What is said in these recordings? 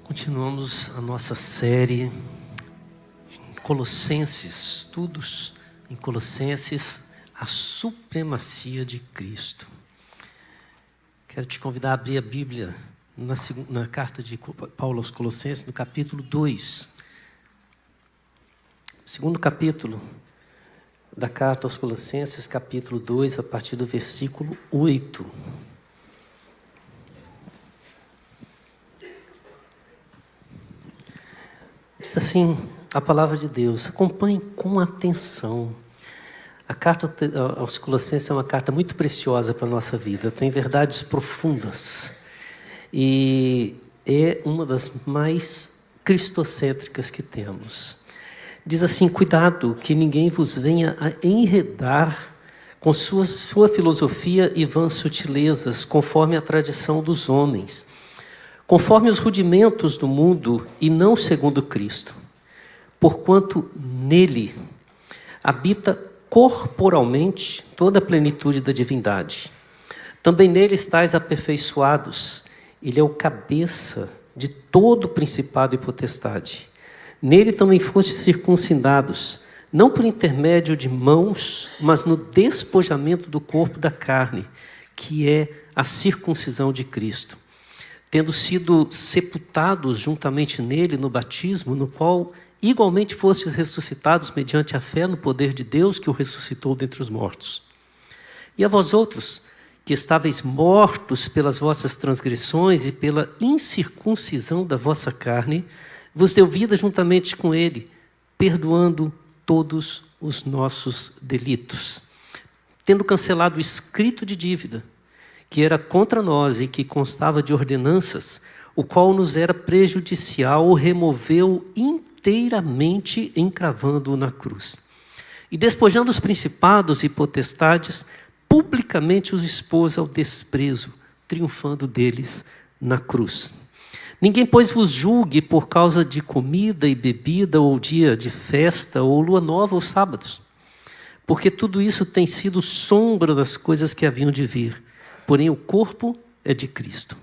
Continuamos a nossa série em Colossenses, estudos em Colossenses, a supremacia de Cristo. Quero te convidar a abrir a Bíblia na carta de Paulo aos Colossenses, no capítulo 2. Segundo capítulo da carta aos Colossenses, capítulo 2, a partir do versículo 8. Diz assim a palavra de Deus, acompanhe com atenção. A carta aos Colossenses é uma carta muito preciosa para a nossa vida, tem verdades profundas e é uma das mais cristocêntricas que temos. Diz assim, cuidado que ninguém vos venha a enredar com sua filosofia e vãs sutilezas, conforme a tradição dos homens, conforme os rudimentos do mundo e não segundo Cristo. Porquanto nele habita corporalmente toda a plenitude da divindade. Também nele estáis aperfeiçoados. Ele é o cabeça de todo principado e potestade. Nele também fostes circuncidados, não por intermédio de mãos, mas no despojamento do corpo da carne, que é a circuncisão de Cristo. Tendo sido sepultados juntamente nele no batismo, no qual igualmente fostes ressuscitados mediante a fé no poder de Deus que o ressuscitou dentre os mortos. E a vós outros, que estáveis mortos pelas vossas transgressões e pela incircuncisão da vossa carne, vos deu vida juntamente com ele, perdoando todos os nossos delitos, tendo cancelado o escrito de dívida, que era contra nós e que constava de ordenanças, o qual nos era prejudicial, o removeu inteiramente, encravando-o na cruz. E despojando os principados e potestades, publicamente os expôs ao desprezo, triunfando deles na cruz. Ninguém, pois, vos julgue por causa de comida e bebida, ou dia de festa, ou lua nova, ou sábados, porque tudo isso tem sido sombra das coisas que haviam de vir. Porém, o corpo é de Cristo.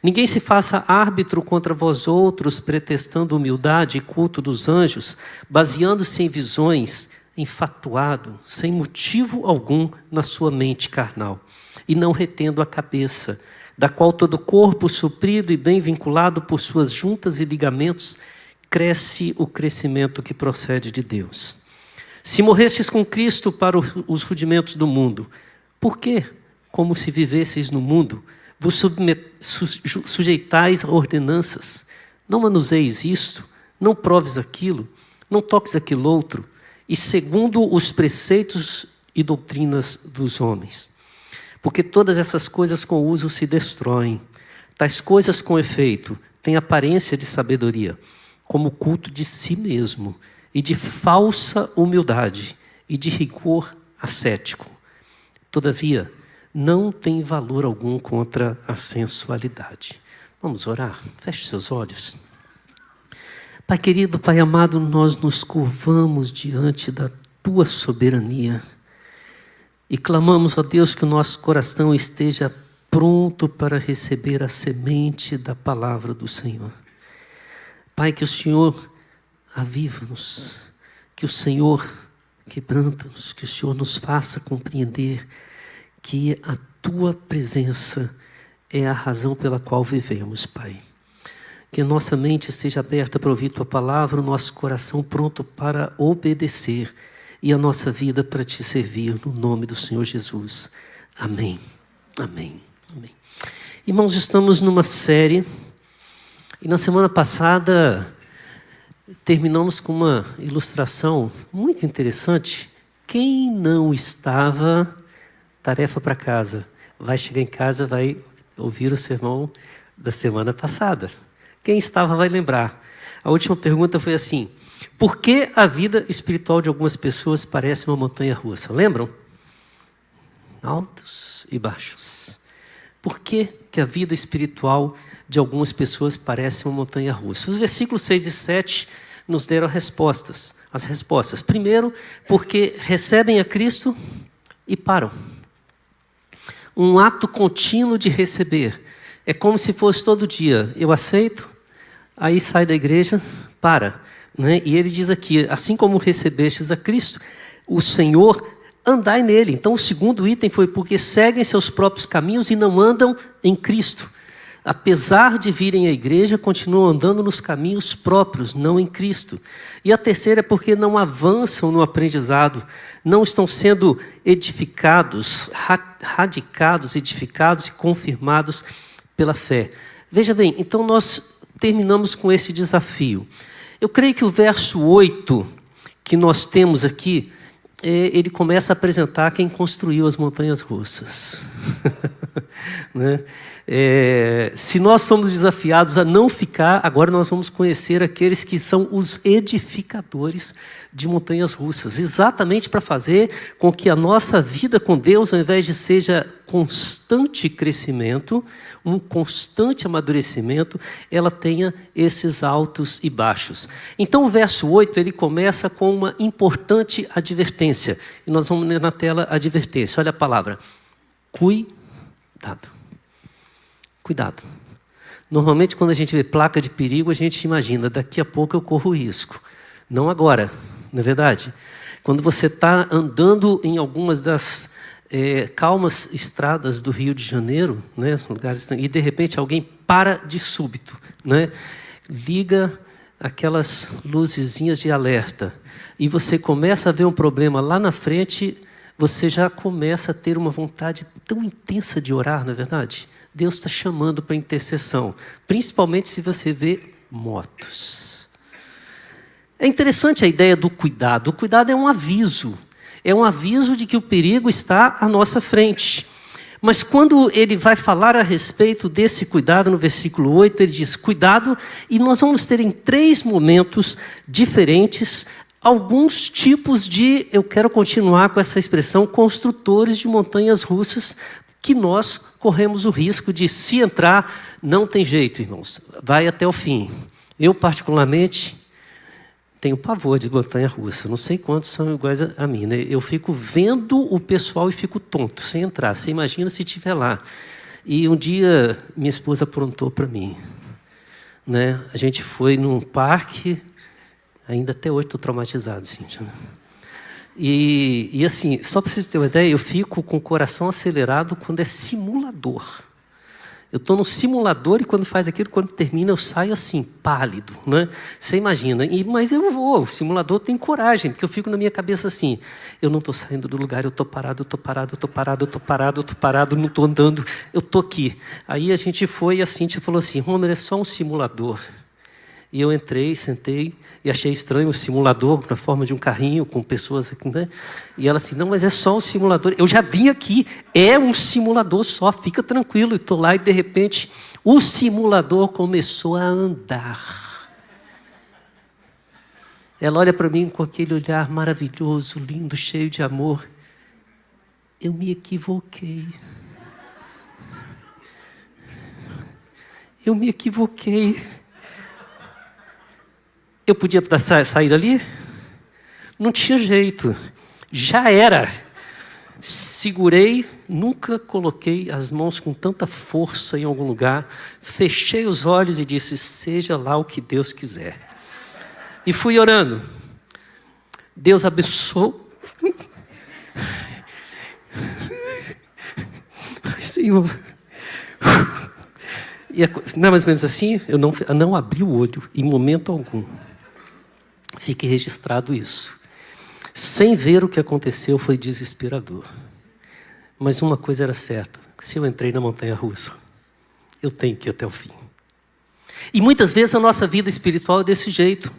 Ninguém se faça árbitro contra vós outros, pretextando humildade e culto dos anjos, baseando-se em visões, enfatuado, sem motivo algum na sua mente carnal, e não retendo a cabeça, da qual todo o corpo, suprido e bem vinculado por suas juntas e ligamentos, cresce o crescimento que procede de Deus. Se morrestes com Cristo para os rudimentos do mundo, por quê? Como se vivesseis no mundo, vos sujeitais a ordenanças. Não manuseis isto, não proves aquilo, não toques aquilo outro, e segundo os preceitos e doutrinas dos homens. Porque todas essas coisas com uso se destroem. Tais coisas, com efeito, têm aparência de sabedoria, como o culto de si mesmo, e de falsa humildade, e de rigor ascético. Todavia, não tem valor algum contra a sensualidade. Vamos orar? Feche seus olhos. Pai querido, Pai amado, nós nos curvamos diante da Tua soberania e clamamos a Deus que o nosso coração esteja pronto para receber a semente da palavra do Senhor. Pai, que o Senhor aviva-nos, que o Senhor quebranta-nos, que o Senhor nos faça compreender que a Tua presença é a razão pela qual vivemos, Pai. Que a nossa mente esteja aberta para ouvir Tua palavra, o nosso coração pronto para obedecer e a nossa vida para Te servir, no nome do Senhor Jesus. Amém. Amém. Amém. Irmãos, estamos numa série e na semana passada terminamos com uma ilustração muito interessante. Quem não estava... Tarefa para casa. Vai chegar em casa, vai ouvir o sermão da semana passada. Quem estava vai lembrar. A última pergunta foi assim: por que a vida espiritual de algumas pessoas parece uma montanha-russa? Lembram? Altos e baixos. Por que a vida espiritual de algumas pessoas parece uma montanha-russa? Os versículos 6 e 7 nos deram as respostas. Primeiro, porque recebem a Cristo e param. Um ato contínuo de receber. É como se fosse todo dia. Eu aceito, Aí sai da igreja, para. Né? E ele diz aqui, assim como recebestes a Cristo, o Senhor, andai nele. Então o segundo item foi porque seguem seus próprios caminhos e não andam em Cristo. Apesar de virem à igreja, continuam andando nos caminhos próprios, não em Cristo. E a terceira é porque não avançam no aprendizado, não estão sendo edificados, radicados, edificados e confirmados pela fé. Veja bem, então nós terminamos com esse desafio. Eu creio que o verso 8 que nós temos aqui, ele começa a apresentar quem construiu as montanhas russas. Né? Se nós somos desafiados a não ficar, agora nós vamos conhecer aqueles que são os edificadores de montanhas russas, exatamente para fazer com que a nossa vida com Deus, ao invés de seja constante crescimento, um constante amadurecimento, ela tenha esses altos e baixos. Então o verso 8, ele começa com uma importante advertência, e nós vamos ler na tela a advertência, olha a palavra, cuidado. Cuidado. Normalmente, quando a gente vê placa de perigo, a gente imagina, daqui a pouco eu corro risco. Não agora, não é verdade? Quando você está andando em algumas das calmas estradas do Rio de Janeiro, né, lugares, e de repente alguém para de súbito, né, liga aquelas luzezinhas de alerta, e você começa a ver um problema lá na frente, você já começa a ter uma vontade tão intensa de orar, não é verdade? Deus está chamando para intercessão, principalmente se você vê motos. É interessante a ideia do cuidado. O cuidado é um aviso de que o perigo está à nossa frente. Mas quando ele vai falar a respeito desse cuidado, no versículo 8, ele diz, cuidado, e nós vamos ter em 3 momentos diferentes alguns tipos de, eu quero continuar com essa expressão, construtores de montanhas russas, que nós corremos o risco de, se entrar, não tem jeito, irmãos, vai até o fim. Eu, particularmente, tenho pavor de montanha-russa, não sei quantos são iguais a mim, né? Eu fico vendo o pessoal e fico tonto, sem entrar. Você imagina se estiver lá. E um dia, minha esposa aprontou para mim. Né? A gente foi num parque, ainda até hoje estou traumatizado, Cíntia. E assim, só para vocês terem uma ideia, eu fico com o coração acelerado quando é simulador. Eu estou no simulador e quando faz aquilo, quando termina, eu saio assim, pálido. Né? Você imagina. Mas eu vou, o simulador tem coragem, porque eu fico na minha cabeça assim, eu não estou saindo do lugar, eu estou parado, não estou andando, eu estou aqui. Aí a gente foi e a Cíntia falou assim, Homer, é só um simulador. E eu entrei, sentei, e achei estranho o simulador, na forma de um carrinho, com pessoas aqui, né? E ela assim, não, mas é só um simulador. Eu já vim aqui, é um simulador só, fica tranquilo. E estou lá e, de repente, o simulador começou a andar. Ela olha para mim com aquele olhar maravilhoso, lindo, cheio de amor. Eu me equivoquei. Eu me equivoquei. Eu podia sair dali? Não tinha jeito. Já era. Segurei, nunca coloquei as mãos com tanta força em algum lugar. Fechei os olhos e disse, seja lá o que Deus quiser. E fui orando. Deus abençoou. Ai, Senhor. E não é mais ou menos assim? Eu não abri o olho em momento algum. Fique registrado isso. Sem ver o que aconteceu, foi desesperador. Mas uma coisa era certa. Se eu entrei na montanha-russa, eu tenho que ir até o fim. E muitas vezes a nossa vida espiritual é desse jeito.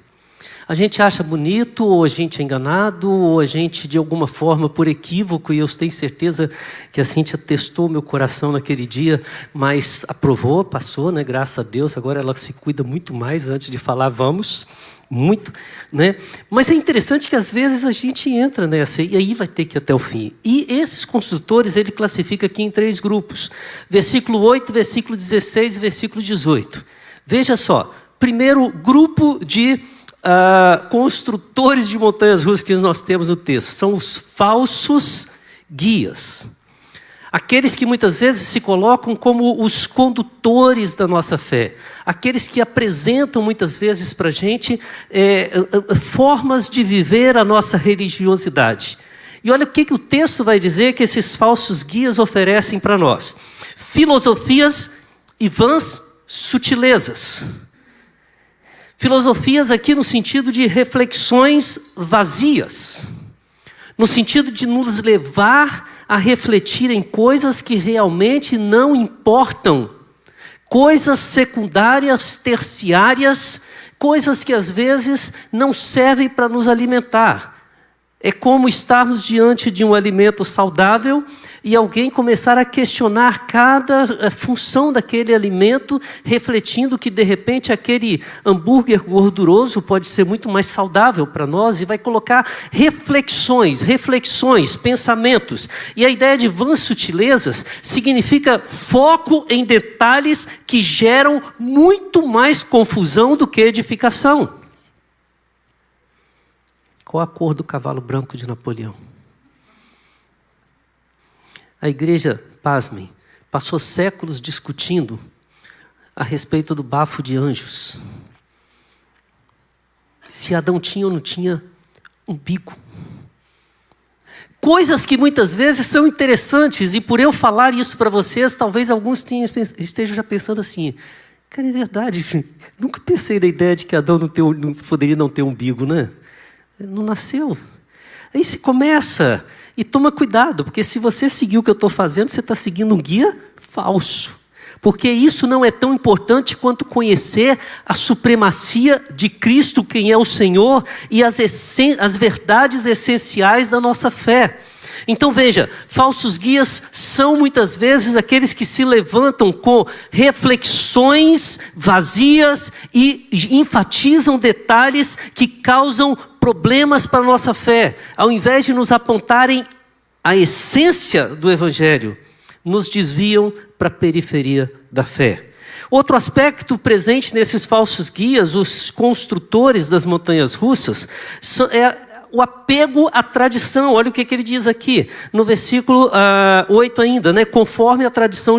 A gente acha bonito, ou a gente é enganado, ou a gente, de alguma forma, por equívoco, e eu tenho certeza que a Cíntia testou meu coração naquele dia, mas aprovou, passou, né? Graças a Deus, agora ela se cuida muito mais antes de falar, vamos, muito, né? Mas é interessante que às vezes a gente entra nessa, e aí vai ter que ir até o fim. E esses construtores, ele classifica aqui em 3 grupos. Versículo 8, versículo 16 e versículo 18. Veja só, primeiro grupo de construtores de montanhas russas que nós temos no texto, são os falsos guias. Aqueles que muitas vezes se colocam como os condutores da nossa fé. Aqueles que apresentam muitas vezes para a gente formas de viver a nossa religiosidade. E olha o que o texto vai dizer que esses falsos guias oferecem para nós. Filosofias e vãs sutilezas. Filosofias aqui no sentido de reflexões vazias. No sentido de nos levar a refletir em coisas que realmente não importam. Coisas secundárias, terciárias, coisas que às vezes não servem para nos alimentar. É como estarmos diante de um alimento saudável e alguém começar a questionar cada função daquele alimento, refletindo que de repente aquele hambúrguer gorduroso pode ser muito mais saudável para nós e vai colocar reflexões, pensamentos. E a ideia de vãs sutilezas significa foco em detalhes que geram muito mais confusão do que edificação. Qual a cor do cavalo branco de Napoleão? A igreja, pasmem, passou séculos discutindo a respeito do bafo de anjos. Se Adão tinha ou não tinha umbigo. Coisas que muitas vezes são interessantes, e por eu falar isso para vocês, talvez alguns estejam já pensando assim, cara, é verdade, nunca pensei na ideia de que Adão não poderia não ter umbigo, né? Não nasceu. Aí se começa, e toma cuidado, porque se você seguir o que eu estou fazendo, você está seguindo um guia falso. Porque isso não é tão importante quanto conhecer a supremacia de Cristo, quem é o Senhor, e as verdades essenciais da nossa fé. Então veja, falsos guias são muitas vezes aqueles que se levantam com reflexões vazias e enfatizam detalhes que causam problemas para a nossa fé. Ao invés de nos apontarem a essência do Evangelho, nos desviam para a periferia da fé. Outro aspecto presente nesses falsos guias, os construtores das montanhas russas, é o apego à tradição. Olha o que ele diz aqui, no versículo 8 ainda, né? Conforme a tradição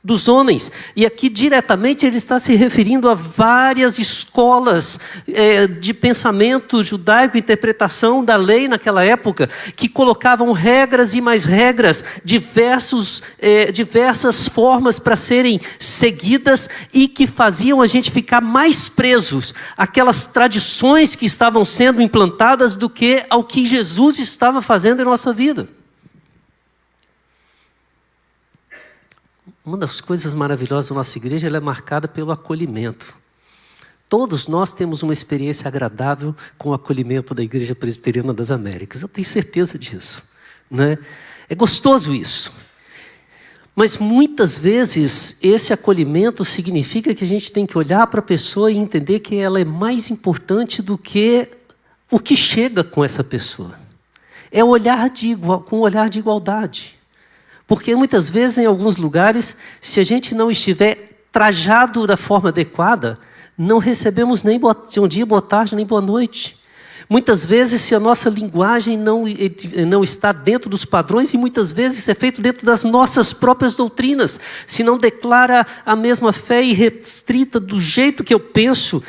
dos homens. E aqui diretamente ele está se referindo a várias escolas de pensamento judaico, interpretação da lei naquela época, que colocavam regras e mais regras, diversas formas para serem seguidas e que faziam a gente ficar mais presos àquelas tradições que estavam sendo implantadas do que ao que Jesus estava fazendo em nossa vida. Uma das coisas maravilhosas da nossa igreja, ela é marcada pelo acolhimento. Todos nós temos uma experiência agradável com o acolhimento da Igreja Presbiteriana das Américas. Eu tenho certeza disso, né? É gostoso isso. Mas muitas vezes esse acolhimento significa que a gente tem que olhar para a pessoa e entender que ela é mais importante do que o que chega com essa pessoa. É com um olhar de igualdade. Porque muitas vezes, em alguns lugares, se a gente não estiver trajado da forma adequada, não recebemos nem bom dia, boa tarde, nem boa noite. Muitas vezes, se a nossa linguagem não está dentro dos padrões, e muitas vezes é feito dentro das nossas próprias doutrinas, se não declara a mesma fé irrestrita do jeito que eu penso,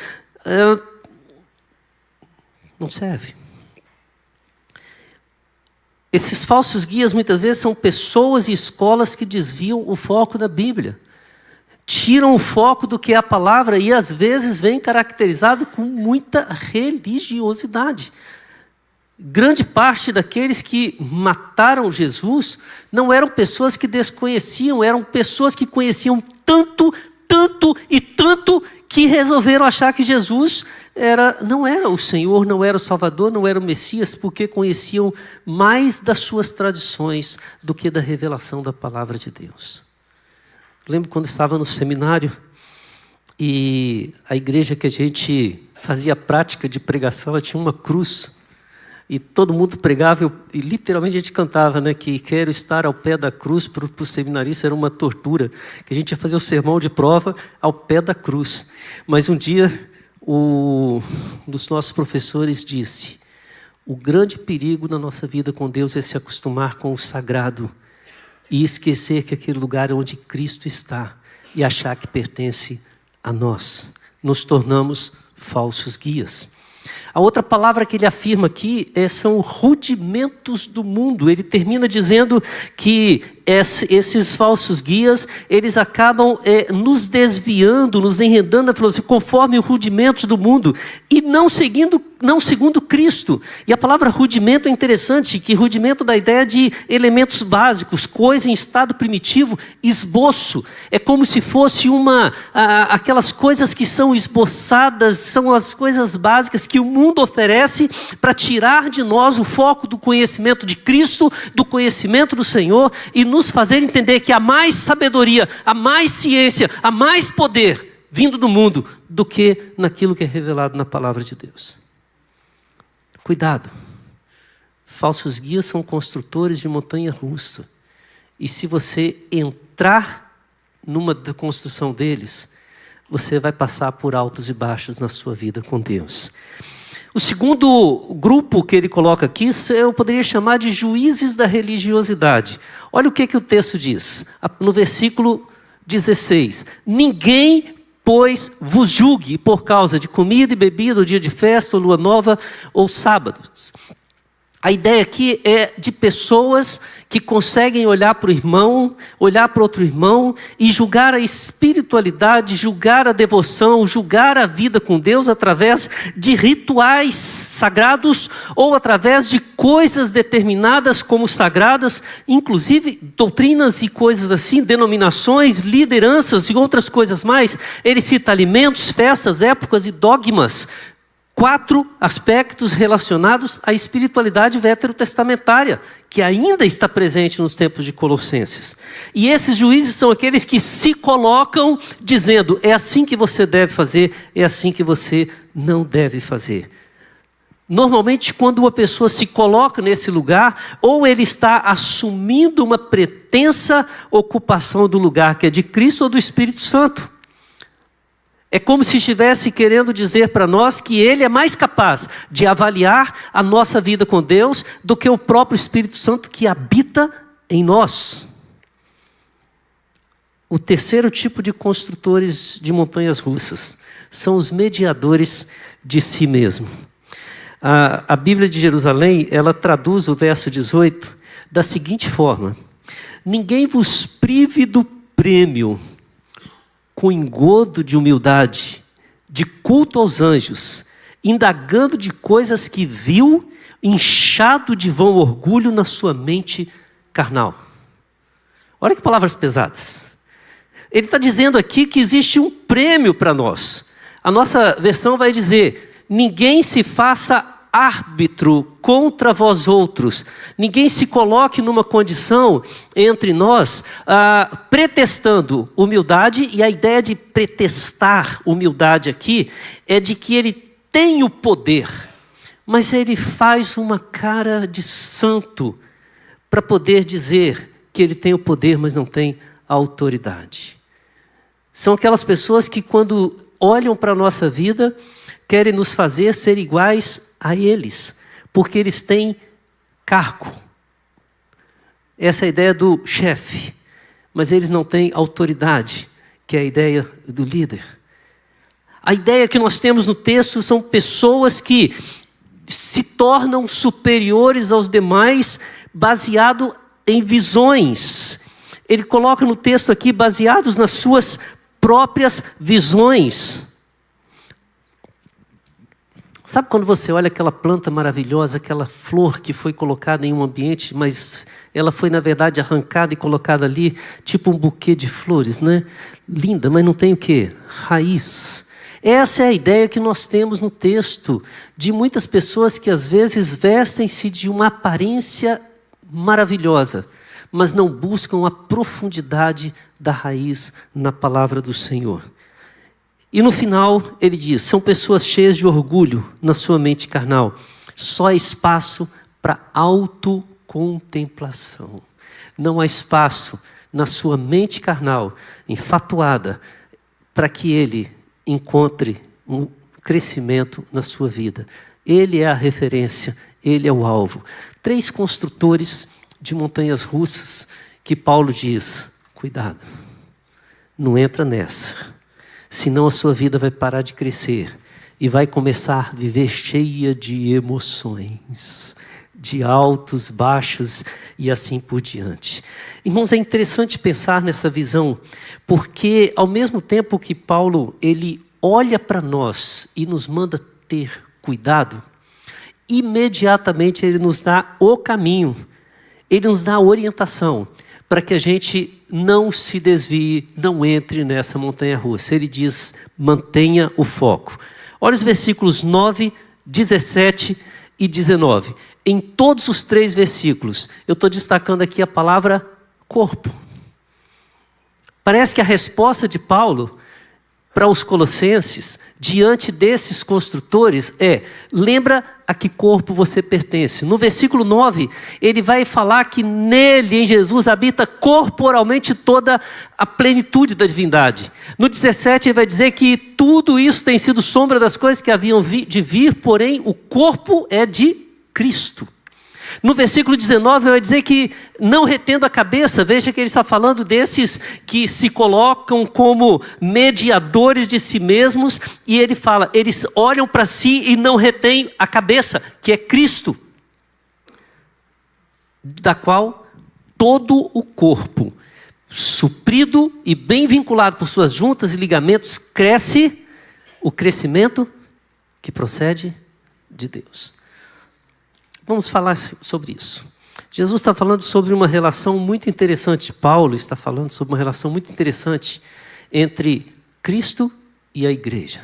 não serve. Esses falsos guias muitas vezes são pessoas e escolas que desviam o foco da Bíblia. Tiram o foco do que é a palavra e às vezes vem caracterizado com muita religiosidade. Grande parte daqueles que mataram Jesus não eram pessoas que desconheciam, eram pessoas que conheciam tanto que resolveram achar que Jesus não era o Senhor, não era o Salvador, não era o Messias, porque conheciam mais das suas tradições do que da revelação da palavra de Deus. Eu lembro quando estava no seminário e a igreja que a gente fazia prática de pregação, ela tinha uma cruz e todo mundo pregava e literalmente a gente cantava, né, que quero estar ao pé da cruz. Para o seminarista era uma tortura, que a gente ia fazer o sermão de prova ao pé da cruz. Mas um dia um dos nossos professores disse: o grande perigo na nossa vida com Deus é se acostumar com o sagrado e esquecer que aquele lugar é onde Cristo está e achar que pertence a nós. Nos tornamos falsos guias. A outra palavra que ele afirma aqui são rudimentos do mundo. Ele termina dizendo que esses falsos guias, eles acabam nos desviando, nos enredando na filosofia, conforme os rudimentos do mundo, e não segundo Cristo. E a palavra rudimento é interessante, que rudimento dá a ideia de elementos básicos, coisa em estado primitivo, esboço. É como se fosse aquelas coisas que são esboçadas, são as coisas básicas que o mundo oferece para tirar de nós o foco do conhecimento de Cristo, do conhecimento do Senhor, e nos fazer entender que há mais sabedoria, há mais ciência, há mais poder vindo do mundo do que naquilo que é revelado na palavra de Deus. Cuidado. Falsos guias são construtores de montanha-russa. E se você entrar numa construção deles, você vai passar por altos e baixos na sua vida com Deus. O segundo grupo que ele coloca aqui, eu poderia chamar de juízes da religiosidade. Olha o que o texto diz, no versículo 16. Ninguém, pois, vos julgue por causa de comida e bebida, ou dia de festa, ou lua nova, ou sábados. A ideia aqui é de pessoas que conseguem olhar para o irmão, olhar para outro irmão e julgar a espiritualidade, julgar a devoção, julgar a vida com Deus através de rituais sagrados ou através de coisas determinadas como sagradas, inclusive doutrinas e coisas assim, denominações, lideranças e outras coisas mais. Ele cita alimentos, festas, épocas e dogmas. 4 aspectos relacionados à espiritualidade veterotestamentária, que ainda está presente nos tempos de Colossenses. E esses juízes são aqueles que se colocam dizendo, é assim que você deve fazer, é assim que você não deve fazer. Normalmente, quando uma pessoa se coloca nesse lugar, ou ele está assumindo uma pretensa ocupação do lugar que é de Cristo ou do Espírito Santo. É como se estivesse querendo dizer para nós que Ele é mais capaz de avaliar a nossa vida com Deus do que o próprio Espírito Santo que habita em nós. O terceiro tipo de construtores de montanhas russas são os mediadores de si mesmo. A Bíblia de Jerusalém, ela traduz o verso 18 da seguinte forma: ninguém vos prive do prêmio com engodo de humildade, de culto aos anjos, indagando de coisas que viu, inchado de vão orgulho na sua mente carnal. Olha que palavras pesadas. Ele está dizendo aqui que existe um prêmio para nós. A nossa versão vai dizer, ninguém se faça árbitro contra vós outros. Ninguém se coloque numa condição entre nós pretextando humildade, e a ideia de pretextar humildade aqui é de que ele tem o poder, mas ele faz uma cara de santo para poder dizer que ele tem o poder, mas não tem a autoridade. São aquelas pessoas que quando olham para a nossa vida, querem nos fazer ser iguais a eles, porque eles têm cargo. Essa é a ideia do chefe, mas eles não têm autoridade, que é a ideia do líder. A ideia que nós temos no texto são pessoas que se tornam superiores aos demais baseado em visões. Ele coloca no texto aqui, baseados nas suas próprias visões. Sabe quando você olha aquela planta maravilhosa, aquela flor que foi colocada em um ambiente, mas ela foi na verdade arrancada e colocada ali, tipo um buquê de flores, né? Linda, mas não tem o quê? Raiz. Essa é a ideia que nós temos no texto, de muitas pessoas que às vezes vestem-se de uma aparência maravilhosa, mas não buscam a profundidade da raiz na palavra do Senhor. E no final ele diz, são pessoas cheias de orgulho na sua mente carnal. Só há espaço para autocontemplação. Não há espaço na sua mente carnal, enfatuada, para que ele encontre um crescimento na sua vida. Ele é a referência, ele é o alvo. 3 construtores de montanhas russas que Paulo diz: cuidado, não entra nessa, senão a sua vida vai parar de crescer e vai começar a viver cheia de emoções, de altos, baixos e assim por diante. Irmãos, é interessante pensar nessa visão, porque ao mesmo tempo que Paulo ele olha para nós e nos manda ter cuidado, imediatamente ele nos dá o caminho, ele nos dá a orientação para que a gente não se desvie, não entre nessa montanha-russa. Ele diz: mantenha o foco. Olha os versículos 9, 17 e 19. Em todos os 3 versículos, eu estou destacando aqui a palavra corpo. Parece que a resposta de Paulo para os colossenses, diante desses construtores, lembra a que corpo você pertence. No versículo 9, ele vai falar que nele, em Jesus, habita corporalmente toda a plenitude da divindade. No 17, ele vai dizer que tudo isso tem sido sombra das coisas que haviam de vir, porém o corpo é de Cristo. No versículo 19, vai dizer que não retendo a cabeça. Veja que ele está falando desses que se colocam como mediadores de si mesmos, e ele fala, eles olham para si e não retêm a cabeça, que é Cristo, da qual todo o corpo, suprido e bem vinculado por suas juntas e ligamentos, cresce o crescimento que procede de Deus. Vamos falar sobre isso. Jesus está falando sobre uma relação muito interessante. Paulo está falando sobre uma relação muito interessante entre Cristo e a igreja.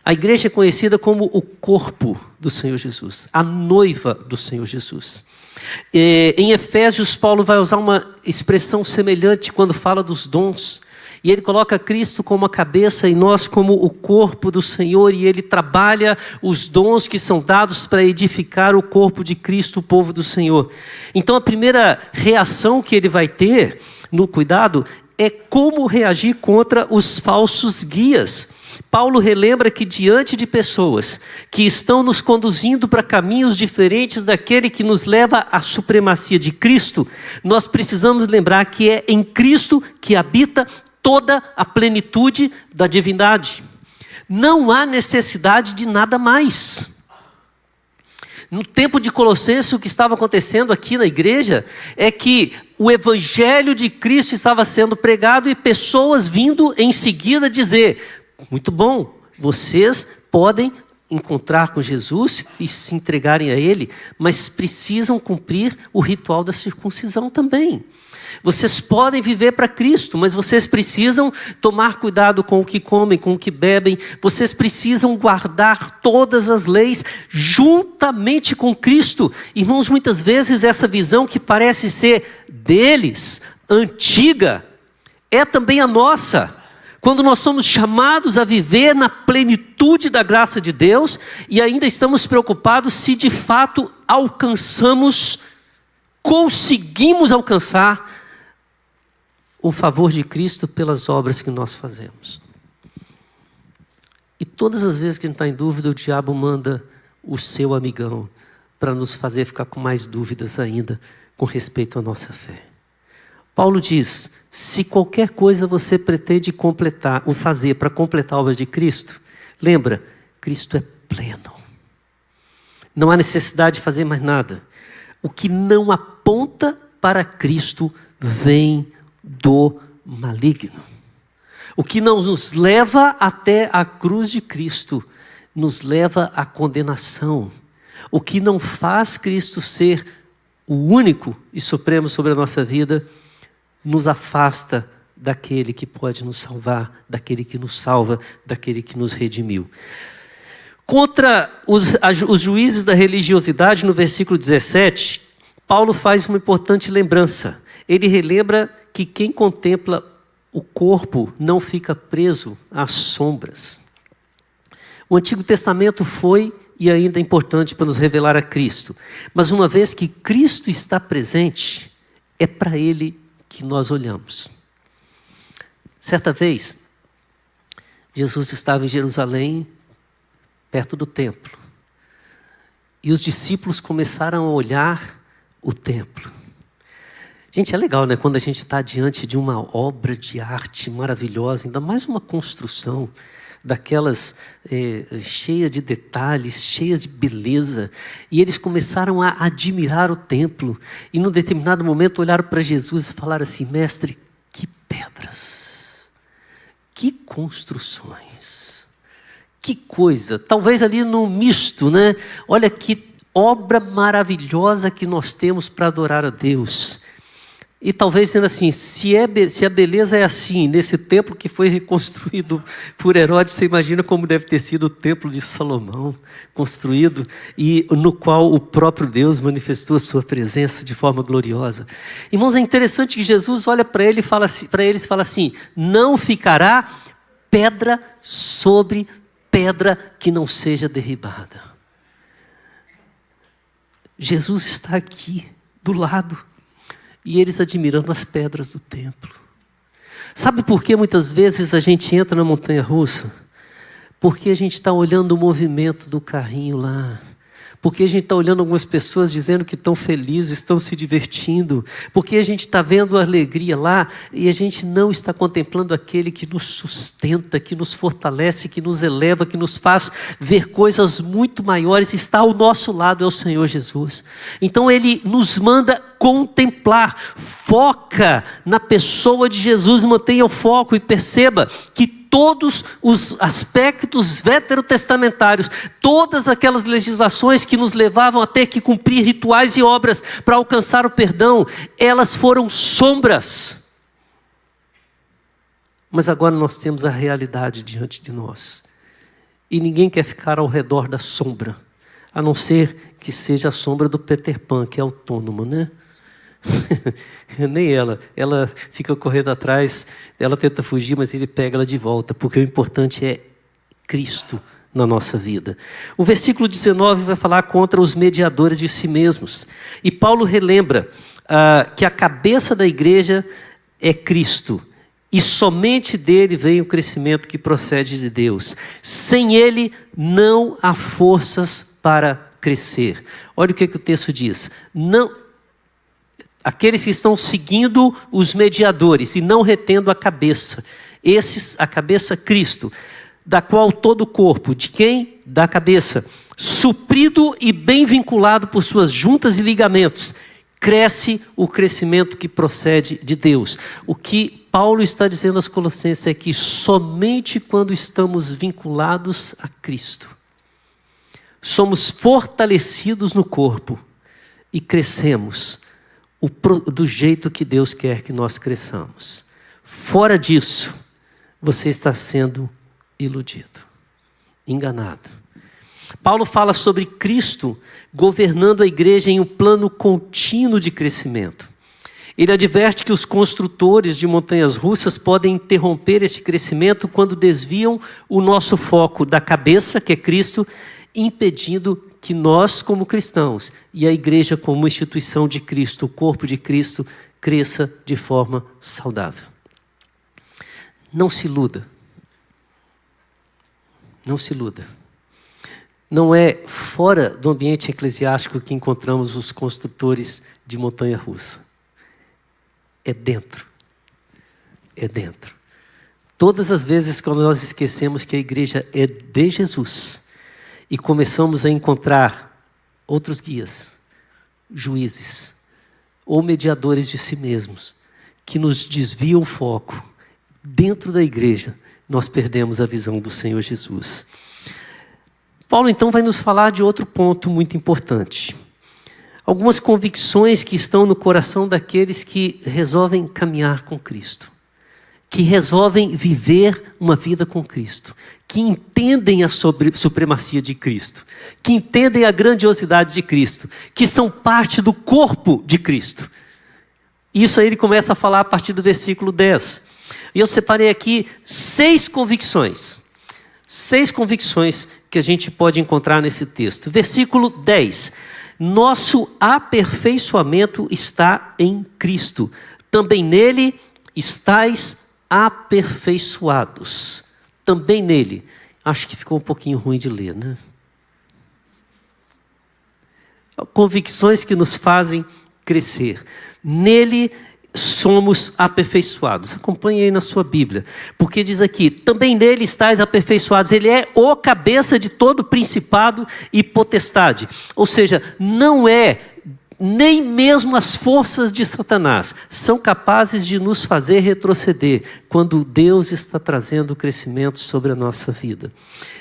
A igreja é conhecida como o corpo do Senhor Jesus, a noiva do Senhor Jesus. Em Efésios, Paulo vai usar uma expressão semelhante quando fala dos dons. E ele coloca Cristo como a cabeça e nós como o corpo do Senhor. E ele trabalha os dons que são dados para edificar o corpo de Cristo, o povo do Senhor. Então a primeira reação que ele vai ter no cuidado é como reagir contra os falsos guias. Paulo relembra que diante de pessoas que estão nos conduzindo para caminhos diferentes daquele que nos leva à supremacia de Cristo, nós precisamos lembrar que é em Cristo que habita toda a plenitude da divindade. Não há necessidade de nada mais. No tempo de Colossenses, o que estava acontecendo aqui na igreja é que o evangelho de Cristo estava sendo pregado e pessoas vindo em seguida dizer: muito bom, vocês podem encontrar com Jesus e se entregarem a Ele, mas precisam cumprir o ritual da circuncisão também. Vocês podem viver para Cristo, mas vocês precisam tomar cuidado com o que comem, com o que bebem. Vocês precisam guardar todas as leis juntamente com Cristo. Irmãos, muitas vezes essa visão que parece ser deles, antiga, é também a nossa. Quando nós somos chamados a viver na plenitude da graça de Deus e ainda estamos preocupados se de fato conseguimos alcançar o favor de Cristo pelas obras que nós fazemos. E todas as vezes que a gente está em dúvida, o diabo manda o seu amigão para nos fazer ficar com mais dúvidas ainda com respeito à nossa fé. Paulo diz: se qualquer coisa você pretende completar ou fazer para completar a obra de Cristo, lembra, Cristo é pleno. Não há necessidade de fazer mais nada. O que não aponta para Cristo vem do maligno. O que não nos leva até a cruz de Cristo nos leva à condenação. O que não faz Cristo ser o único e supremo sobre a nossa vida nos afasta daquele que pode nos salvar, daquele que nos salva, daquele que nos redimiu. Contra os juízes da religiosidade, no versículo 17, Paulo faz uma importante lembrança. Ele relembra que quem contempla o corpo não fica preso às sombras. O Antigo Testamento foi e ainda é importante para nos revelar a Cristo. Mas uma vez que Cristo está presente, é para Ele que nós olhamos. Certa vez, Jesus estava em Jerusalém, perto do templo. E os discípulos começaram a olhar o templo. Gente, é legal, né? Quando a gente está diante de uma obra de arte maravilhosa, ainda mais uma construção daquelas cheia de detalhes, cheias de beleza. E eles começaram a admirar o templo. E num determinado momento olharam para Jesus e falaram assim: mestre, que pedras, que construções, que coisa. Talvez ali no misto, né? Olha que obra maravilhosa que nós temos para adorar a Deus. E talvez sendo assim, se a beleza é assim, nesse templo que foi reconstruído por Herodes, você imagina como deve ter sido o templo de Salomão, construído, e no qual o próprio Deus manifestou a sua presença de forma gloriosa. Irmãos, é interessante que Jesus olha para eles e fala assim: não ficará pedra sobre pedra que não seja derribada. Jesus está aqui, do lado. E eles admirando as pedras do templo. Sabe por que muitas vezes a gente entra na montanha-russa? Porque a gente está olhando o movimento do carrinho lá. Porque a gente está olhando algumas pessoas dizendo que estão felizes, estão se divertindo. Porque a gente está vendo a alegria lá e a gente não está contemplando aquele que nos sustenta, que nos fortalece, que nos eleva, que nos faz ver coisas muito maiores. Está ao nosso lado, é o Senhor Jesus. Então Ele nos manda contemplar. Foca na pessoa de Jesus, mantenha o foco e perceba que todos os aspectos veterotestamentários, todas aquelas legislações que nos levavam a ter que cumprir rituais e obras para alcançar o perdão, elas foram sombras. Mas agora nós temos a realidade diante de nós. E ninguém quer ficar ao redor da sombra, a não ser que seja a sombra do Peter Pan, que é autônoma, né? Nem ela fica correndo atrás, ela tenta fugir, mas ele pega ela de volta, porque o importante é Cristo na nossa vida. O versículo 19 vai falar contra os mediadores de si mesmos, e Paulo relembra que a cabeça da igreja é Cristo, e somente dele vem o crescimento que procede de Deus. Sem ele não há forças para crescer. Olha o que o texto diz: aqueles que estão seguindo os mediadores e não retendo a cabeça. A cabeça Cristo, da qual todo o corpo, de quem? Da cabeça, suprido e bem vinculado por suas juntas e ligamentos, cresce o crescimento que procede de Deus. O que Paulo está dizendo aos Colossenses é que somente quando estamos vinculados a Cristo, somos fortalecidos no corpo e crescemos do jeito que Deus quer que nós cresçamos. Fora disso, você está sendo iludido, enganado. Paulo fala sobre Cristo governando a igreja em um plano contínuo de crescimento. Ele adverte que os construtores de montanhas russas podem interromper este crescimento quando desviam o nosso foco da cabeça, que é Cristo, impedindo que nós, como cristãos, e a igreja como instituição de Cristo, o corpo de Cristo, cresça de forma saudável. Não se iluda. Não se iluda. Não é fora do ambiente eclesiástico que encontramos os construtores de montanha-russa. É dentro. É dentro. Todas as vezes que nós esquecemos que a igreja é de Jesus e começamos a encontrar outros guias, juízes ou mediadores de si mesmos que nos desviam o foco dentro da igreja, nós perdemos a visão do Senhor Jesus. Paulo então vai nos falar de outro ponto muito importante. Algumas convicções que estão no coração daqueles que resolvem caminhar com Cristo, que resolvem viver uma vida com Cristo, que entendem a supremacia de Cristo, que entendem a grandiosidade de Cristo, que são parte do corpo de Cristo. Isso aí ele começa a falar a partir do versículo 10. E eu separei aqui 6 convicções. 6 convicções que a gente pode encontrar nesse texto. Versículo 10. Nosso aperfeiçoamento está em Cristo. Também nele estáis aperfeiçoados. Também nele. Acho que ficou um pouquinho ruim de ler, né? Convicções que nos fazem crescer. Nele somos aperfeiçoados. Acompanhe aí na sua Bíblia. Porque diz aqui, também nele estáis aperfeiçoados. Ele é o cabeça de todo principado e potestade. Ou seja, não é nem mesmo as forças de Satanás são capazes de nos fazer retroceder quando Deus está trazendo crescimento sobre a nossa vida.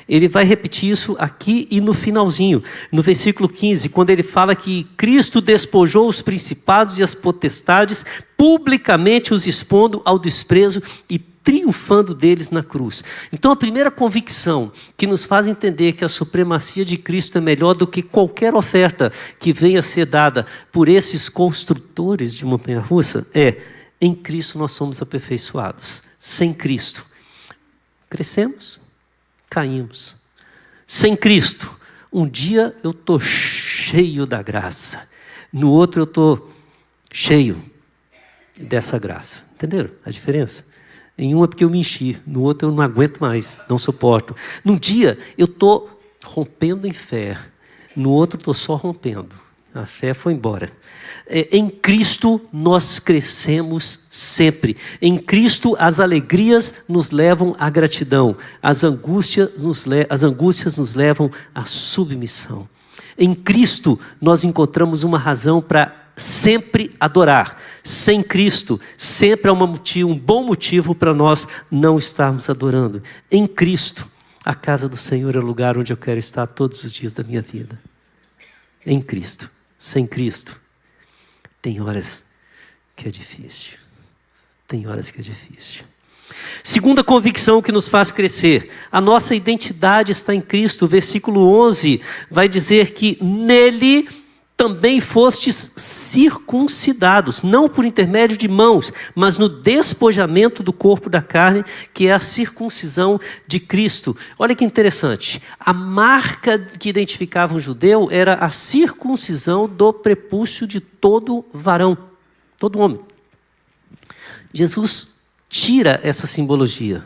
Ele vai repetir isso aqui e no finalzinho, no versículo 15, quando ele fala que Cristo despojou os principados e as potestades, publicamente os expondo ao desprezo e triunfando deles na cruz. Então a primeira convicção que nos faz entender que a supremacia de Cristo é melhor do que qualquer oferta que venha a ser dada por esses construtores de montanha-russa é: em Cristo nós somos aperfeiçoados. Sem Cristo crescemos, caímos. Sem Cristo, um dia eu estou cheio da graça, no outro eu estou cheio dessa graça. Entenderam a diferença? Em um é porque eu me enchi, no outro eu não aguento mais, não suporto. Num dia eu estou rompendo em fé, no outro estou só rompendo. A fé foi embora. Em Cristo nós crescemos sempre. Em Cristo as alegrias nos levam à gratidão. As angústias nos levam à submissão. Em Cristo nós encontramos uma razão para sempre adorar. Sem Cristo, sempre há um bom motivo para nós não estarmos adorando. Em Cristo, a casa do Senhor é o lugar onde eu quero estar todos os dias da minha vida. Em Cristo. Sem Cristo, tem horas que é difícil. Tem horas que é difícil. Segunda convicção que nos faz crescer: a nossa identidade está em Cristo. O versículo 11 vai dizer que nele também fostes circuncidados, não por intermédio de mãos, mas no despojamento do corpo da carne, que é a circuncisão de Cristo. Olha que interessante, a marca que identificava um judeu era a circuncisão do prepúcio de todo varão, todo homem. Jesus tira essa simbologia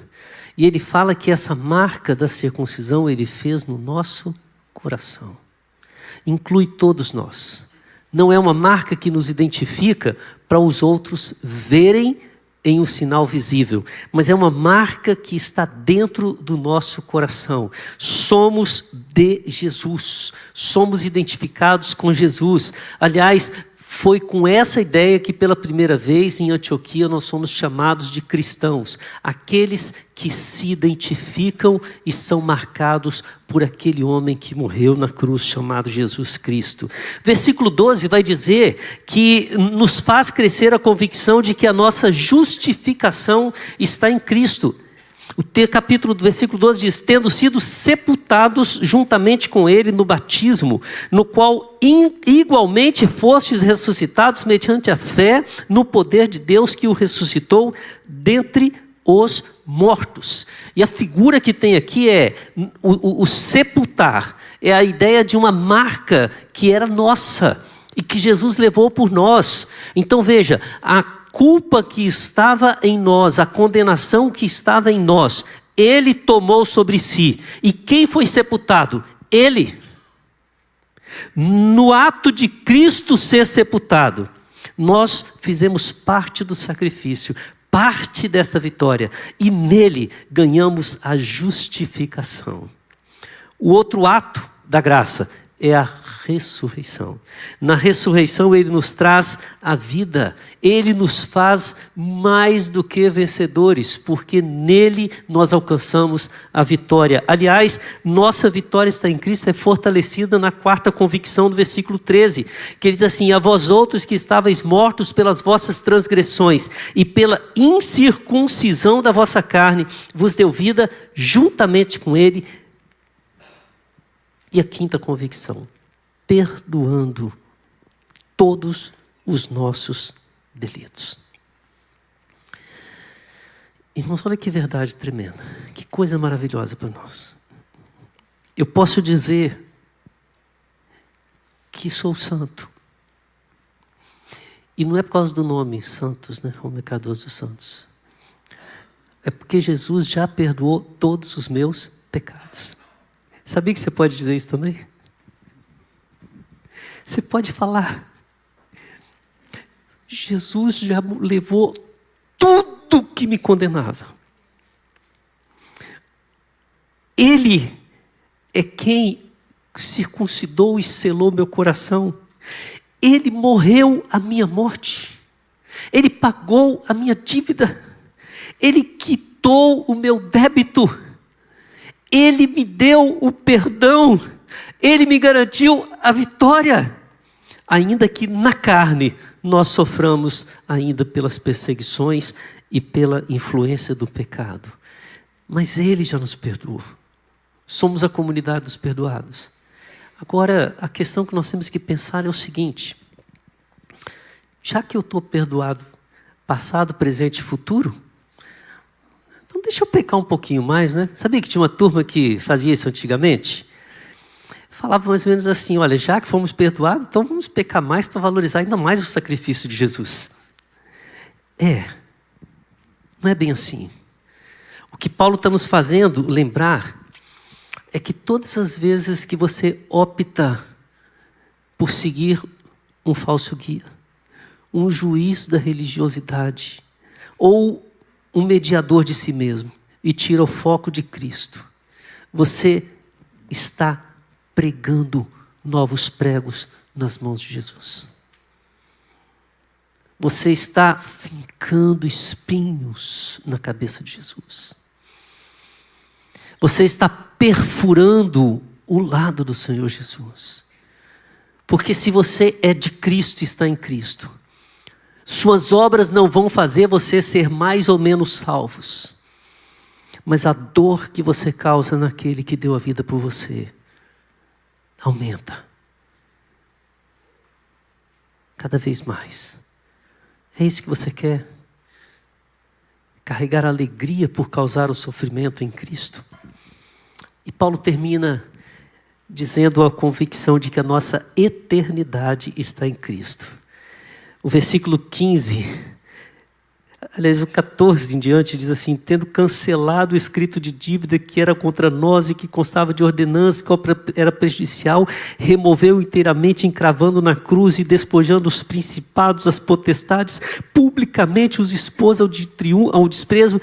e ele fala que essa marca da circuncisão ele fez no nosso coração. Inclui todos nós. Não é uma marca que nos identifica para os outros verem em um sinal visível, mas é uma marca que está dentro do nosso coração. Somos de Jesus, somos identificados com Jesus. Aliás, foi com essa ideia que pela primeira vez em Antioquia nós somos chamados de cristãos, aqueles que se identificam e são marcados por aquele homem que morreu na cruz chamado Jesus Cristo. Versículo 12 vai dizer que nos faz crescer a convicção de que a nossa justificação está em Cristo. O capítulo do versículo 12 diz: tendo sido sepultados juntamente com ele no batismo, no qual igualmente fostes ressuscitados mediante a fé no poder de Deus que o ressuscitou dentre os mortos. E a figura que tem aqui é o sepultar, é a ideia de uma marca que era nossa e que Jesus levou por nós. Então veja, a culpa que estava em nós, a condenação que estava em nós, ele tomou sobre si. E quem foi sepultado? Ele. No ato de Cristo ser sepultado, nós fizemos parte do sacrifício, parte desta vitória, e nele ganhamos a justificação. O outro ato da graça é a ressurreição. Na ressurreição ele nos traz a vida, ele nos faz mais do que vencedores, porque nele nós alcançamos a vitória. Aliás, nossa vitória está em Cristo, é fortalecida na quarta convicção do versículo 13, que ele diz assim: a vós outros que estáveis mortos pelas vossas transgressões e pela incircuncisão da vossa carne, vos deu vida juntamente com ele. E a quinta convicção: perdoando todos os nossos delitos. Irmãos, olha que verdade tremenda, que coisa maravilhosa para nós. Eu posso dizer que sou santo, e não é por causa do nome Santos, né? O Mercador dos Santos. É porque Jesus já perdoou todos os meus pecados. Sabia que você pode dizer isso também? Você pode falar: Jesus já levou tudo que me condenava. Ele é quem circuncidou e selou meu coração. Ele morreu a minha morte. Ele pagou a minha dívida. Ele quitou o meu débito. Ele me deu o perdão. Ele me garantiu a vitória. Ainda que na carne nós soframos ainda pelas perseguições e pela influência do pecado. Mas Ele já nos perdoou. Somos a comunidade dos perdoados. Agora, a questão que nós temos que pensar é o seguinte: já que eu estou perdoado, passado, presente e futuro, então deixa eu pecar um pouquinho mais, né? Sabia que tinha uma turma que fazia isso antigamente? Falava mais ou menos assim: olha, já que fomos perdoados, então vamos pecar mais para valorizar ainda mais o sacrifício de Jesus. Não é bem assim. O que Paulo está nos fazendo lembrar é que todas as vezes que você opta por seguir um falso guia, um juiz da religiosidade, ou um mediador de si mesmo, e tira o foco de Cristo, você está pregando novos pregos nas mãos de Jesus. Você está fincando espinhos na cabeça de Jesus. Você está perfurando o lado do Senhor Jesus. Porque se você é de Cristo e está em Cristo, suas obras não vão fazer você ser mais ou menos salvos. Mas a dor que você causa naquele que deu a vida por você aumenta. Cada vez mais. É isso que você quer? Carregar a alegria por causar o sofrimento em Cristo? E Paulo termina dizendo a convicção de que a nossa eternidade está em Cristo. O versículo 15, aliás, o 14 em diante, diz assim: tendo cancelado o escrito de dívida que era contra nós e que constava de ordenança, que era prejudicial, removeu inteiramente, encravando na cruz e despojando os principados, as potestades, publicamente os expôs ao desprezo,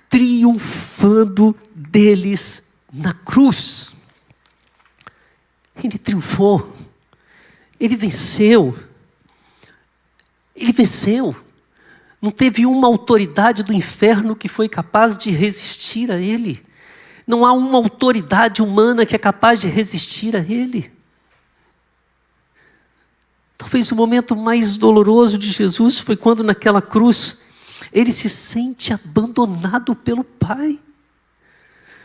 triunfando deles na cruz. Ele triunfou. Ele venceu. Ele venceu. Não teve uma autoridade do inferno que foi capaz de resistir a ele. Não há uma autoridade humana que é capaz de resistir a ele. Talvez o momento mais doloroso de Jesus foi quando naquela cruz ele se sente abandonado pelo Pai.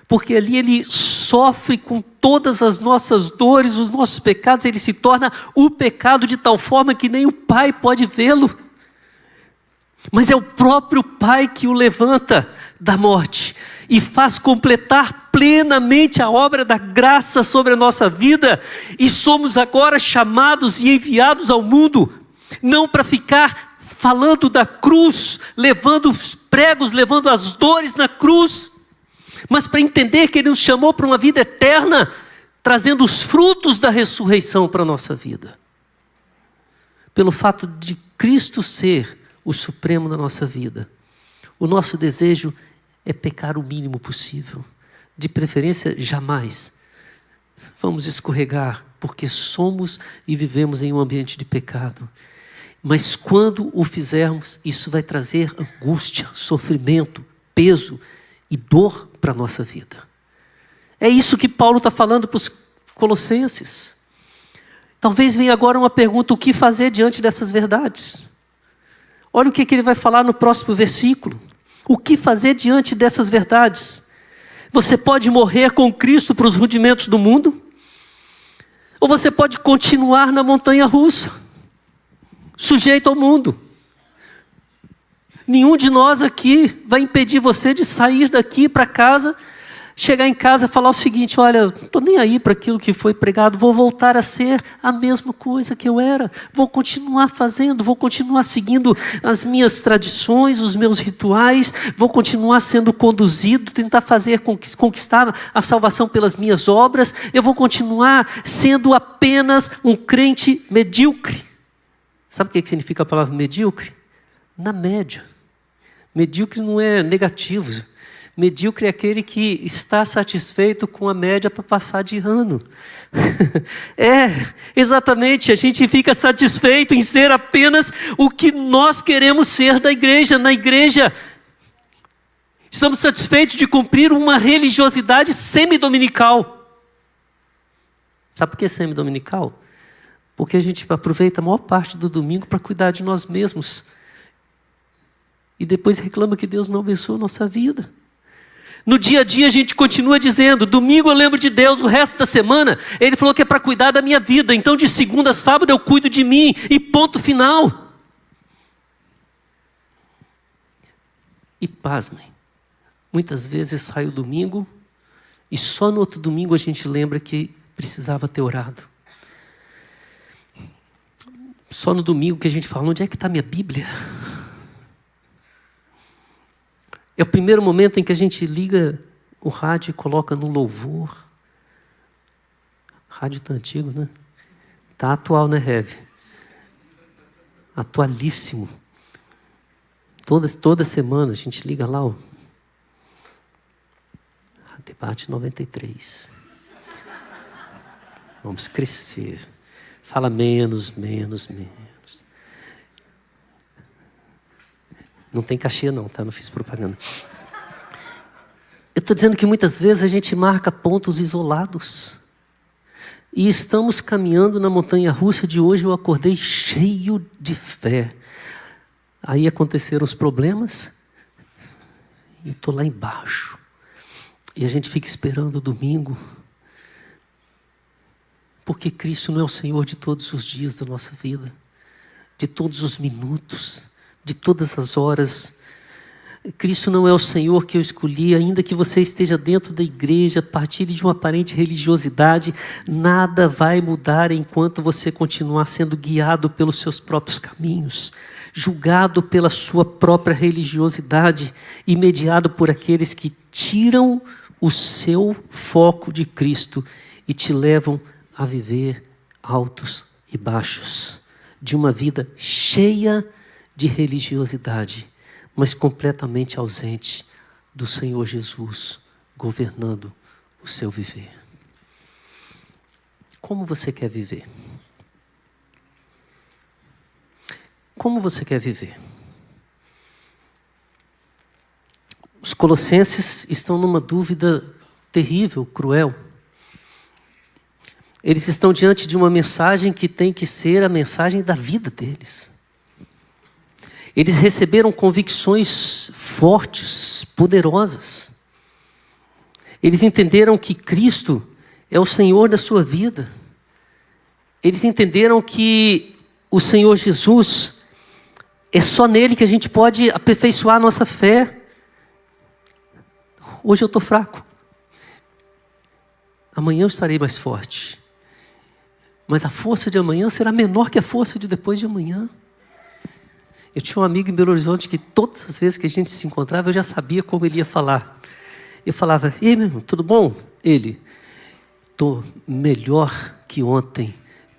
Porque ali ele sofre com todas as nossas dores, os nossos pecados. Ele se torna o pecado de tal forma que nem o Pai pode vê-lo. Mas é o próprio Pai que o levanta da morte e faz completar plenamente a obra da graça sobre a nossa vida. E somos agora chamados e enviados ao mundo, não para ficar falando da cruz, levando os pregos, levando as dores na cruz, mas para entender que Ele nos chamou para uma vida eterna, trazendo os frutos da ressurreição para a nossa vida. Pelo fato de Cristo ser o supremo da nossa vida, o nosso desejo é pecar o mínimo possível. De preferência, jamais vamos escorregar, porque somos e vivemos em um ambiente de pecado. Mas quando o fizermos, isso vai trazer angústia, sofrimento, peso e dor para a nossa vida. É isso que Paulo está falando para os Colossenses. Talvez venha agora uma pergunta: o que fazer diante dessas verdades? Olha o que ele vai falar no próximo versículo. O que fazer diante dessas verdades? Você pode morrer com Cristo para os rudimentos do mundo, ou você pode continuar na montanha russa, sujeito ao mundo. Nenhum de nós aqui vai impedir você de sair daqui para casa, chegar em casa e falar o seguinte: olha, não estou nem aí para aquilo que foi pregado, vou voltar a ser a mesma coisa que eu era, vou continuar fazendo, vou continuar seguindo as minhas tradições, os meus rituais, vou continuar sendo conduzido, tentar conquistar a salvação pelas minhas obras, eu vou continuar sendo apenas um crente medíocre, Sabe o que significa a palavra medíocre? Na média. Medíocre não é negativo. Medíocre é aquele que está satisfeito com a média para passar de ano. Exatamente, a gente fica satisfeito em ser apenas o que nós queremos ser da igreja. Na igreja, estamos satisfeitos de cumprir uma religiosidade semidominical. Sabe por que semidominical? Porque a gente aproveita a maior parte do domingo para cuidar de nós mesmos. E depois reclama que Deus não abençoa a nossa vida. No dia a dia a gente continua dizendo, domingo eu lembro de Deus, o resto da semana Ele falou que é para cuidar da minha vida. Então de segunda a sábado eu cuido de mim e ponto final. E pasmem, muitas vezes sai o domingo e só no outro domingo a gente lembra que precisava ter orado. Só no domingo que a gente fala, onde é que está minha Bíblia? É o primeiro momento em que a gente liga o rádio e coloca no louvor. O rádio está antigo, né? Está atual, né, Rev? Atualíssimo. Toda semana a gente liga lá, ó. Debate 93. Vamos crescer. Fala menos. Não tem cachê não, tá? Não fiz propaganda. Eu estou dizendo que muitas vezes a gente marca pontos isolados. E estamos caminhando na montanha-russa de hoje. Eu acordei cheio de fé. Aí aconteceram os problemas. E estou lá embaixo. E a gente fica esperando o domingo. Porque Cristo não é o Senhor de todos os dias da nossa vida. De todos os minutos. De todas as horas. Cristo não é o Senhor que eu escolhi, ainda que você esteja dentro da igreja, partilhe de uma aparente religiosidade, nada vai mudar enquanto você continuar sendo guiado pelos seus próprios caminhos, julgado pela sua própria religiosidade e mediado por aqueles que tiram o seu foco de Cristo e te levam a viver altos e baixos, de uma vida cheia de religiosidade, mas completamente ausente do Senhor Jesus governando o seu viver. Como você quer viver? Como você quer viver? Os colossenses estão numa dúvida terrível, cruel. Eles estão diante de uma mensagem que tem que ser a mensagem da vida deles. Eles receberam convicções fortes, poderosas. Eles entenderam que Cristo é o Senhor da sua vida. Eles entenderam que o Senhor Jesus, é só nele que a gente pode aperfeiçoar a nossa fé. Hoje eu estou fraco. Amanhã eu estarei mais forte. Mas a força de amanhã será menor que a força de depois de amanhã. Eu tinha um amigo em Belo Horizonte que todas as vezes que a gente se encontrava, eu já sabia como ele ia falar. Eu falava, e aí, meu irmão, tudo bom? Ele, estou melhor que ontem,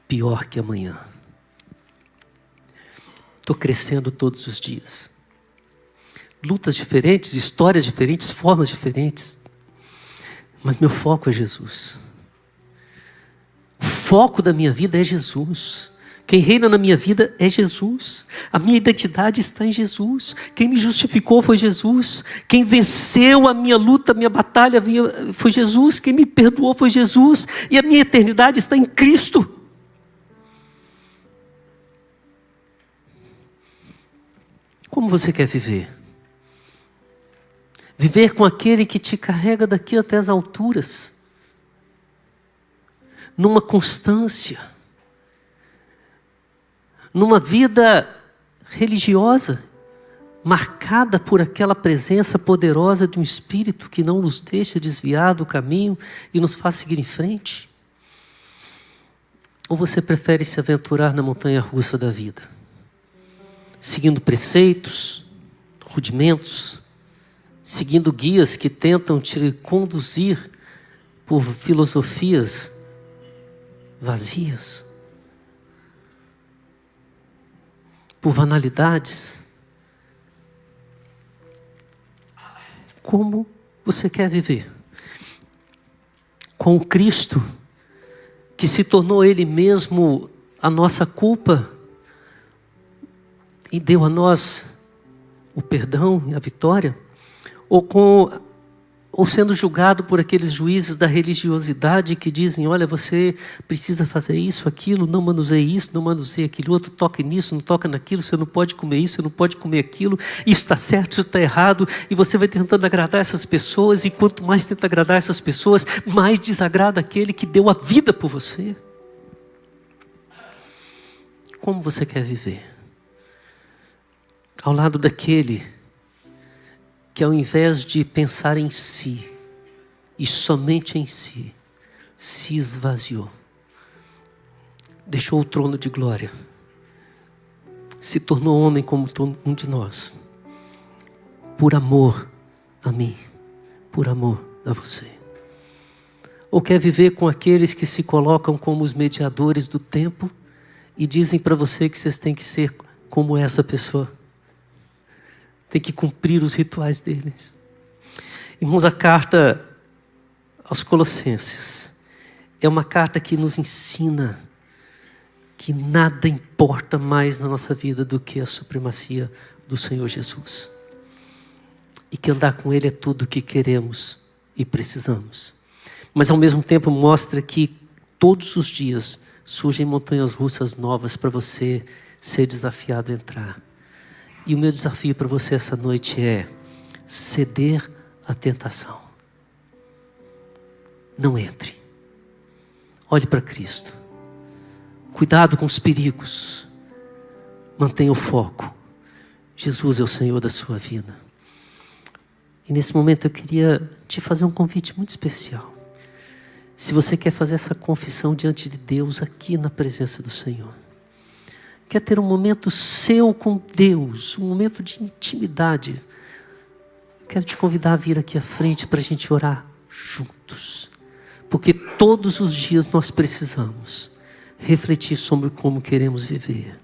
pior que amanhã. Estou crescendo todos os dias. Lutas diferentes, histórias diferentes, formas diferentes. Mas meu foco é Jesus. O foco da minha vida é Jesus. Quem reina na minha vida é Jesus. A minha identidade está em Jesus. Quem me justificou foi Jesus. Quem venceu a minha luta, a minha batalha foi Jesus. Quem me perdoou foi Jesus. E a minha eternidade está em Cristo. Como você quer viver? Viver com aquele que te carrega daqui até as alturas. Numa constância. Numa vida religiosa, marcada por aquela presença poderosa de um Espírito que não nos deixa desviar do caminho e nos faz seguir em frente? Ou você prefere se aventurar na montanha-russa da vida? Seguindo preceitos, rudimentos, seguindo guias que tentam te conduzir por filosofias vazias? por banalidades? Como você quer viver? Com o Cristo, que se tornou Ele mesmo a nossa culpa e deu a nós o perdão e a vitória? Ou sendo julgado por aqueles juízes da religiosidade que dizem: olha, você precisa fazer isso, aquilo, não manuseie isso, não manuseie aquilo outro, toque nisso, não toca naquilo, você não pode comer isso, você não pode comer aquilo, isso está certo, isso está errado, e você vai tentando agradar essas pessoas, e quanto mais tenta agradar essas pessoas, mais desagrada aquele que deu a vida por você. Como você quer viver? Ao lado daquele que, ao invés de pensar em si, e somente em si, se esvaziou, deixou o trono de glória, se tornou homem como um de nós, por amor a mim, por amor a você. Ou quer viver com aqueles que se colocam como os mediadores do tempo e dizem para você que vocês têm que ser como essa pessoa, tem que cumprir os rituais deles. Irmãos, a carta aos Colossenses é uma carta que nos ensina que nada importa mais na nossa vida do que a supremacia do Senhor Jesus. E que andar com Ele é tudo o que queremos e precisamos. Mas ao mesmo tempo mostra que todos os dias surgem montanhas russas novas para você ser desafiado a entrar. E o meu desafio para você essa noite é ceder à tentação. Não entre. Olhe para Cristo. Cuidado com os perigos. Mantenha o foco. Jesus é o Senhor da sua vida. E nesse momento eu queria te fazer um convite muito especial. Se você quer fazer essa confissão diante de Deus aqui na presença do Senhor, quer ter um momento seu com Deus, um momento de intimidade, quero te convidar a vir aqui à frente para a gente orar juntos. Porque todos os dias nós precisamos refletir sobre como queremos viver.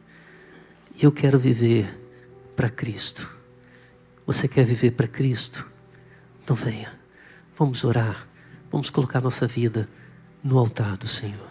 E eu quero viver para Cristo. Você quer viver para Cristo? Então venha, vamos orar, vamos colocar nossa vida no altar do Senhor.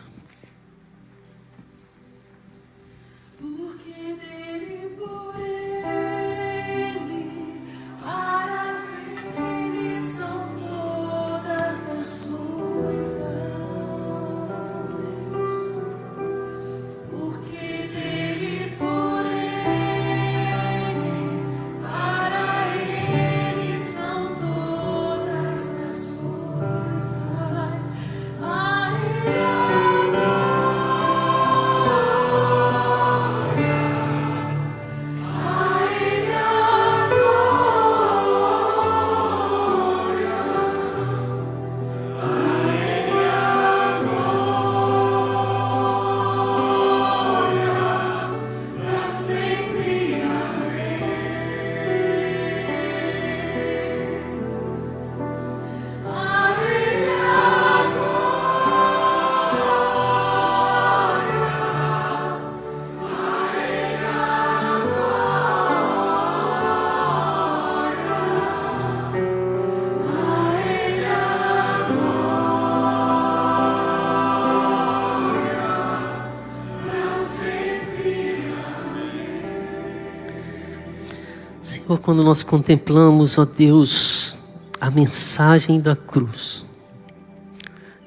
Senhor, quando nós contemplamos, ó Deus, a mensagem da cruz,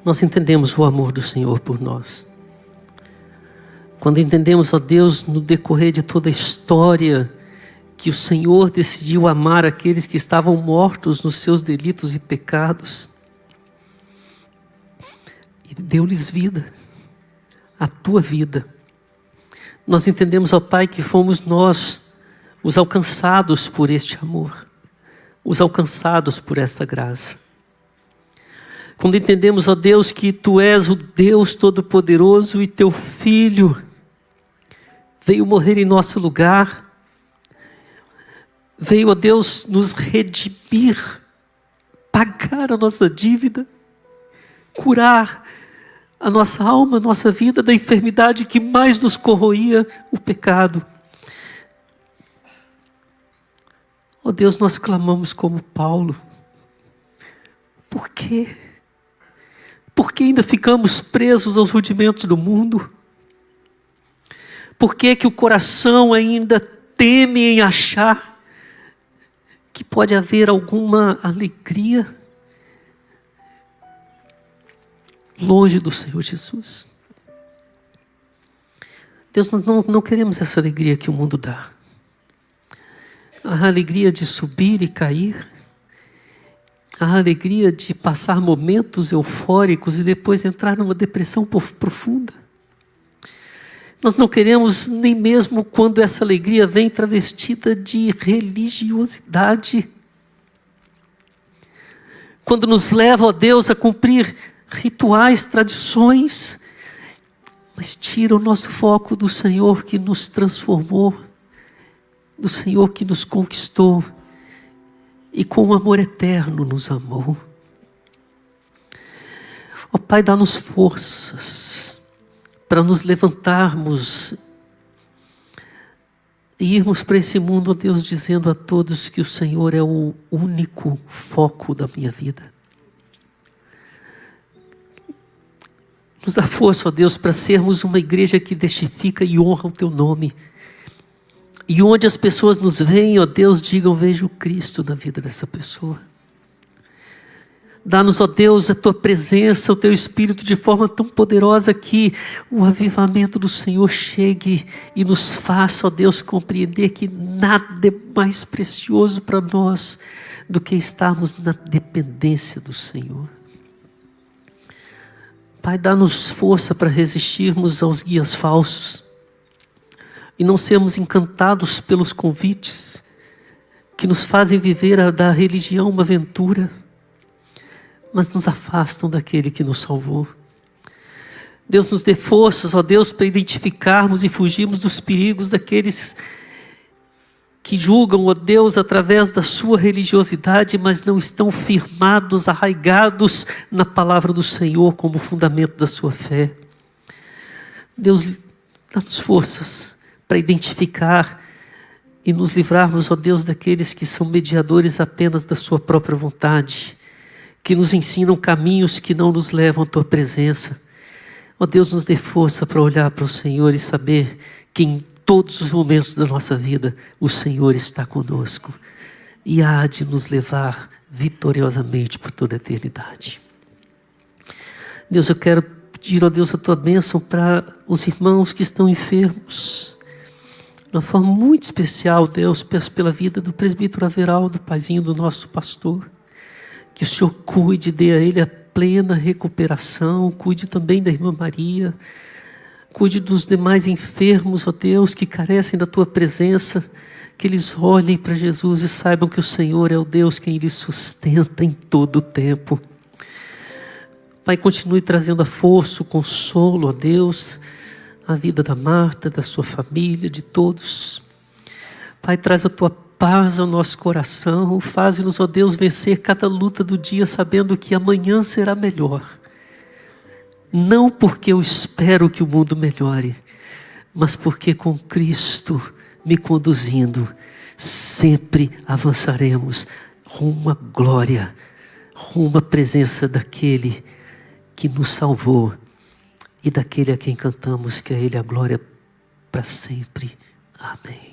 nós entendemos o amor do Senhor por nós. Quando entendemos, ó Deus, no decorrer de toda a história, que o Senhor decidiu amar aqueles que estavam mortos nos seus delitos e pecados, e deu-lhes vida, a tua vida. Nós entendemos, ó Pai, que fomos nós os alcançados por este amor, os alcançados por esta graça. Quando entendemos, ó Deus, que Tu és o Deus Todo-Poderoso e Teu Filho veio morrer em nosso lugar, veio, ó Deus, nos redimir, pagar a nossa dívida, curar a nossa alma, a nossa vida da enfermidade que mais nos corroía, o pecado. Oh Deus, nós clamamos como Paulo. Por quê? Por que ainda ficamos presos aos rudimentos do mundo? Por que que o coração ainda teme em achar que pode haver alguma alegria longe do Senhor Jesus? Deus, nós não queremos essa alegria que o mundo dá. A alegria de subir e cair, a alegria de passar momentos eufóricos e depois entrar numa depressão profunda. Nós não queremos nem mesmo quando essa alegria vem travestida de religiosidade. Quando nos leva, ó Deus, a cumprir rituais, tradições, mas tira o nosso foco do Senhor que nos transformou, do Senhor que nos conquistou e com um amor eterno nos amou. Ó Pai, dá-nos forças para nos levantarmos e irmos para esse mundo, ó Deus, dizendo a todos que o Senhor é o único foco da minha vida. Nos dá força, ó Deus, para sermos uma igreja que testifica e honra o Teu nome. E onde as pessoas nos veem, ó Deus, digam, vejo Cristo na vida dessa pessoa. Dá-nos, ó Deus, a Tua presença, o Teu Espírito de forma tão poderosa que o avivamento do Senhor chegue e nos faça, ó Deus, compreender que nada é mais precioso para nós do que estarmos na dependência do Senhor. Pai, dá-nos força para resistirmos aos guias falsos e não sermos encantados pelos convites que nos fazem viver da religião uma aventura, mas nos afastam daquele que nos salvou. Deus, nos dê forças, ó Deus, para identificarmos e fugirmos dos perigos daqueles que julgam, ó Deus, através da sua religiosidade, mas não estão firmados, arraigados na palavra do Senhor como fundamento da sua fé. Deus, dá-nos forças para identificar e nos livrarmos, ó Deus, daqueles que são mediadores apenas da sua própria vontade, que nos ensinam caminhos que não nos levam à tua presença. Ó Deus, nos dê força para olhar para o Senhor e saber que em todos os momentos da nossa vida o Senhor está conosco e há de nos levar vitoriosamente por toda a eternidade. Deus, eu quero pedir, ó Deus, a tua bênção para os irmãos que estão enfermos. De uma forma muito especial, Deus, peço pela vida do presbítero Averaldo, paizinho do nosso pastor, que o Senhor cuide, dê a ele a plena recuperação, cuide também da irmã Maria, cuide dos demais enfermos, ó Deus, que carecem da tua presença, que eles olhem para Jesus e saibam que o Senhor é o Deus quem lhes sustenta em todo o tempo. Pai, continue trazendo a força, o consolo, ó Deus, a vida da Marta, da sua família, de todos. Pai, traz a tua paz ao nosso coração, faze-nos, ó Deus, vencer cada luta do dia, sabendo que amanhã será melhor. Não porque eu espero que o mundo melhore, mas porque com Cristo me conduzindo, sempre avançaremos rumo à glória, rumo à presença daquele que nos salvou e daquele a quem cantamos que a Ele a glória para sempre. Amém.